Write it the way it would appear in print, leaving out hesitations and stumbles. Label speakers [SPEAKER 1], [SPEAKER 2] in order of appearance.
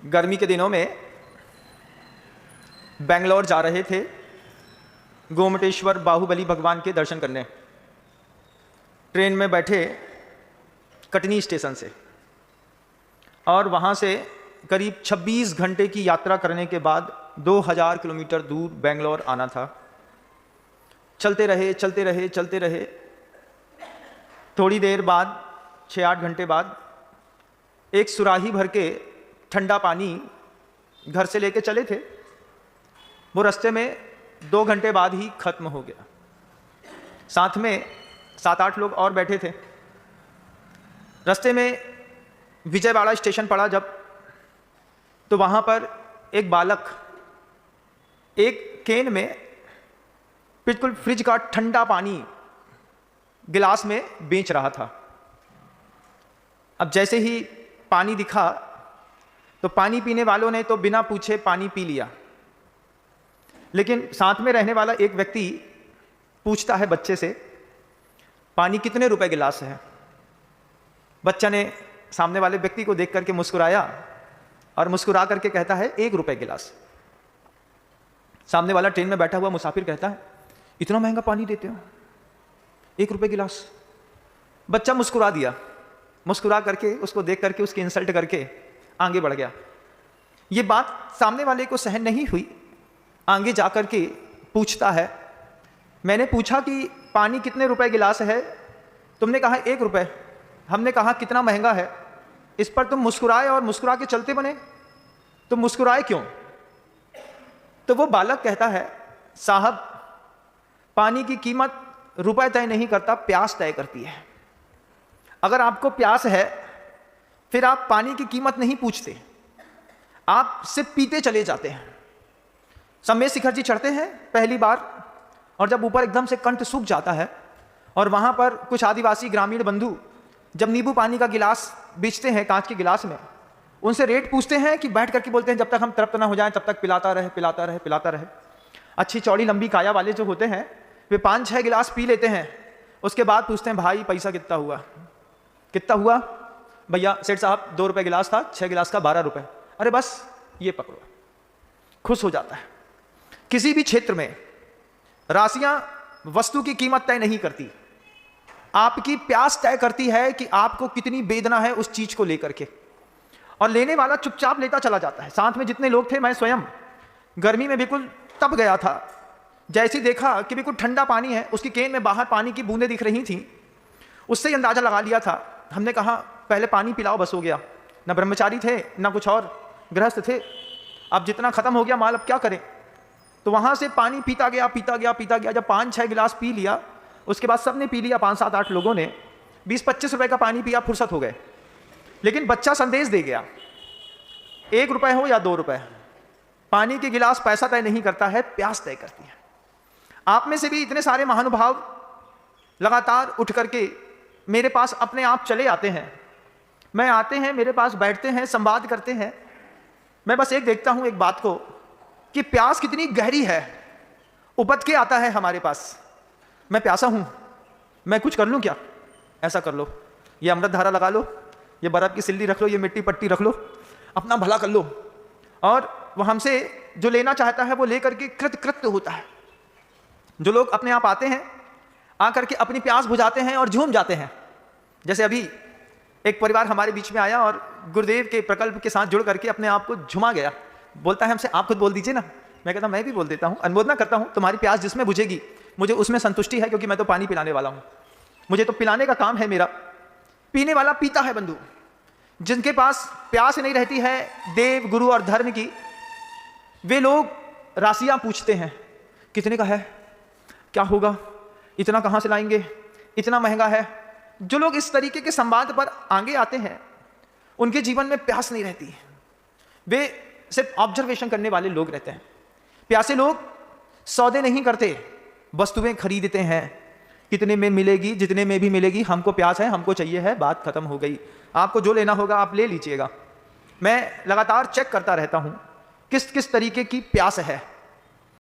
[SPEAKER 1] गर्मी के दिनों में बेंगलोर जा रहे थे गोमटेश्वर बाहुबली भगवान के दर्शन करने। ट्रेन में बैठे कटनी स्टेशन से, और वहाँ से करीब 26 घंटे की यात्रा करने के बाद 2000 किलोमीटर दूर बेंगलोर आना था। चलते रहे। थोड़ी देर बाद 6-8 घंटे बाद एक सुराही भर के ठंडा पानी घर से लेके चले थे। वो रास्ते में 2 घंटे बाद ही खत्म हो गया। साथ में 7-8 लोग और बैठे थे। रास्ते में विजयवाड़ा स्टेशन पड़ा जब, तो वहाँ पर एक बालक एक कैन में बिल्कुल फ्रिज का ठंडा पानी गिलास में बेच रहा था। अब जैसे ही पानी दिखा तो पानी पीने वालों ने तो बिना पूछे पानी पी लिया, लेकिन साथ में रहने वाला एक व्यक्ति पूछता है बच्चे से, पानी कितने रुपए गिलास है? बच्चा ने सामने वाले व्यक्ति को देख करके मुस्कुराया और मुस्कुरा करके कहता है 1 रुपए गिलास। सामने वाला ट्रेन में बैठा हुआ मुसाफिर कहता है, इतना महंगा पानी देते हो, 1 रुपए गिलास? बच्चा मुस्कुरा दिया, मुस्कुरा करके उसको देख करके उसकी इंसल्ट करके आगे बढ़ गया। ये बात सामने वाले को सहन नहीं हुई, आगे जाकर के पूछता है, मैंने पूछा कि पानी कितने रुपए गिलास है, तुमने कहा 1 रुपए। हमने कहा कितना महंगा है, इस पर तुम मुस्कुराए और मुस्कुरा के चलते बने, तुम मुस्कुराए क्यों? तो वो बालक कहता है, साहब पानी की कीमत रुपए तय नहीं करता, प्यास तय करती है। अगर आपको प्यास है फिर आप पानी की कीमत नहीं पूछते, आप सिर्फ पीते चले जाते हैं। सम्मेद शिखर जी चढ़ते हैं पहली बार, और जब ऊपर एकदम से कंठ सूख जाता है और वहाँ पर कुछ आदिवासी ग्रामीण बंधु जब नींबू पानी का गिलास बेचते हैं कांच के गिलास में, उनसे रेट पूछते हैं कि बैठ करके बोलते हैं जब तक हम तृप्त ना हो जाएं तब तक पिलाता रहे। अच्छी चौड़ी लंबी काया वाले जो होते हैं वे 5-6 गिलास पी लेते हैं, उसके बाद पूछते हैं भाई पैसा कितना हुआ? भैया सेठ साहब 2 रुपए गिलास था, 6 गिलास का 12 रुपए। अरे बस ये पकड़ो, खुश हो जाता है। किसी भी क्षेत्र में राशियां वस्तु की कीमत तय नहीं करती, आपकी प्यास तय करती है कि आपको कितनी वेदना है उस चीज को लेकर के, और लेने वाला चुपचाप लेता चला जाता है। साथ में जितने लोग थे, मैं स्वयं गर्मी में बिल्कुल तप गया था। जैसे ही देखा कि बिल्कुल ठंडा पानी है, उसकी केन में बाहर पानी की बूंदें दिख रही थी, उससे ही अंदाजा लगा लिया था। हमने कहा पहले पानी पिलाओ, बस हो गया। ना ब्रह्मचारी थे ना कुछ और गृहस्थ थे, अब जितना खत्म हो गया माल, अब क्या करें? तो वहां से पानी पीता गया। जब 5-6 गिलास पी लिया, उसके बाद सबने पी लिया, 5-7-8 लोगों ने 20-25 रुपए का पानी पिया, फुर्सत हो गए। लेकिन बच्चा संदेश दे गया, 1 रुपए हो या 2 रुपए, पानी के गिलास पैसा तय नहीं करता है, प्यास तय करती है। आप में से भी इतने सारे महानुभाव लगातार उठ करके मेरे पास अपने आप चले आते हैं। मैं आते हैं, मेरे पास बैठते हैं, संवाद करते हैं। मैं बस एक देखता हूं एक बात को कि प्यास कितनी गहरी है, उपद के आता है हमारे पास। मैं प्यासा हूं, मैं कुछ कर लूं क्या? ऐसा कर लो, ये अमृत धारा लगा लो, ये बर्फ की सिल्ली रख लो, ये मिट्टी पट्टी रख लो, अपना भला कर लो। और वो हमसे जो लेना चाहता है वो लेकर के कृतकृत्य होता है। जो लोग अपने आप आते हैं, आकर के अपनी प्यास बुझाते हैं और झूम जाते हैं। जैसे अभी एक परिवार हमारे बीच में आया और गुरुदेव के प्रकल्प के साथ जुड़ करके अपने आप को झुमा गया। बोलता है हमसे, आप खुद बोल दीजिए ना। मैं कहता मैं भी बोल देता हूँ, अनुमोदना करता हूँ, तुम्हारी प्यास जिसमें बुझेगी मुझे उसमें संतुष्टि है, क्योंकि मैं तो पानी पिलाने वाला हूँ, मुझे तो पिलाने का काम है मेरा। पीने वाला पीता है बंधु। जिनके पास प्यास नहीं रहती है देव गुरु और धर्म की, वे लोग राशियां पूछते हैं, कितने का है, क्या होगा, इतना कहाँ से लाएंगे, इतना महंगा है। जो लोग इस तरीके के संवाद पर आगे आते हैं उनके जीवन में प्यास नहीं रहती, वे सिर्फ ऑब्जर्वेशन करने वाले लोग रहते हैं। प्यासे लोग सौदे नहीं करते, वस्तुएं खरीदते हैं। कितने में मिलेगी, जितने में भी मिलेगी, हमको प्यास है, हमको चाहिए है, बात खत्म हो गई। आपको जो लेना होगा आप ले लीजिएगा। मैं लगातार चेक करता रहता हूं किस किस तरीके की प्यास है।